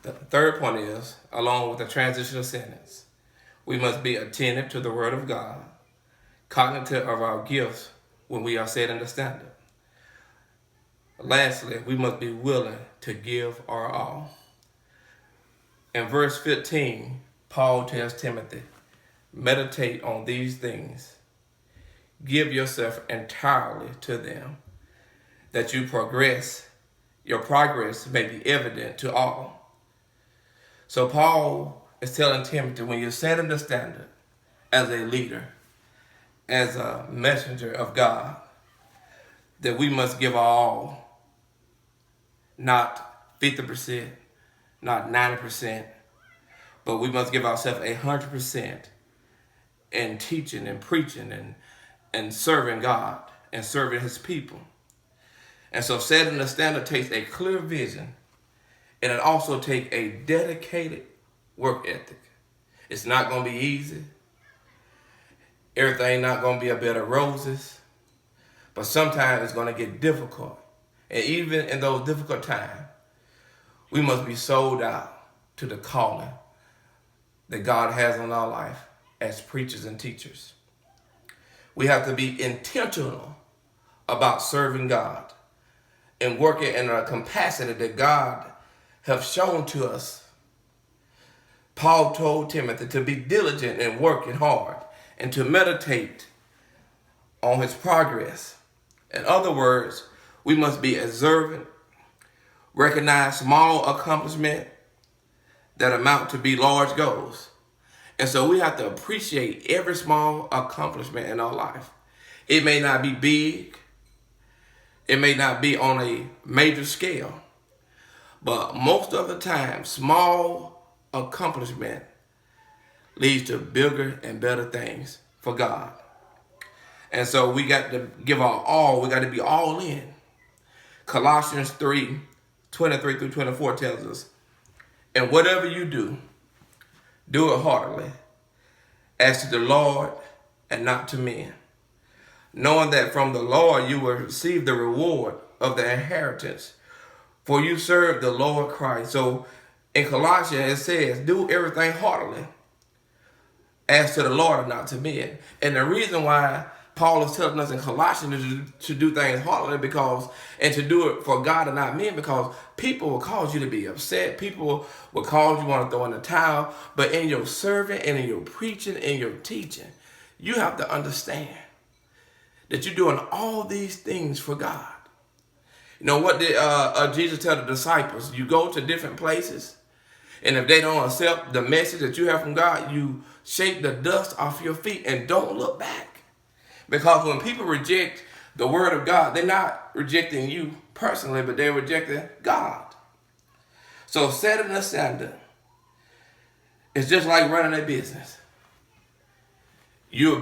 The third point is, along with the transitional sentence, we must be attentive to the Word of God, cognitive of our gifts when we are setting the standard. Lastly, we must be willing to give our all. In verse 15, Paul tells Timothy, meditate on these things. Give yourself entirely to them, that your progress may be evident to all. So Paul is telling Timothy, when you're setting the standard as a leader, as a messenger of God, that we must give our all, not 50%, not 90%, but we must give ourselves 100% in teaching and preaching and serving God and serving his people. And so setting the standard takes a clear vision, and it also takes a dedicated work ethic. It's not going to be easy. Everything not going to be a bed of roses, but sometimes it's going to get difficult. And even in those difficult times, we must be sold out to the calling that God has on our life as preachers and teachers. We have to be intentional about serving God and working in a capacity that God has shown to us. Paul told Timothy to be diligent in working hard and to meditate on his progress. In other words, we must be observant, recognize small accomplishments that amount to be large goals. And so we have to appreciate every small accomplishment in our life. It may not be big. It may not be on a major scale. But most of the time, small accomplishment leads to bigger and better things for God. And so we got to give our all. We got to be all in. Colossians 3:23 through 24 tells us, and whatever you do, do it heartily, as to the Lord and not to men, knowing that from the Lord you will receive the reward of the inheritance, for you serve the Lord Christ. So in Colossians it says, do everything heartily, as to the Lord and not to men. And the reason why Paul is telling us in Colossians to do things heartily and to do it for God and not men, because people will cause you to be upset. People will cause you want to throw in the towel. But in your serving and in your preaching and your teaching, you have to understand that you're doing all these things for God. You know, what did Jesus tell the disciples? You go to different places, and if they don't accept the message that you have from God, you shake the dust off your feet and don't look back. Because when people reject the word of God, they're not rejecting you personally, but they're rejecting God. So setting a standard is just like running a business. You'll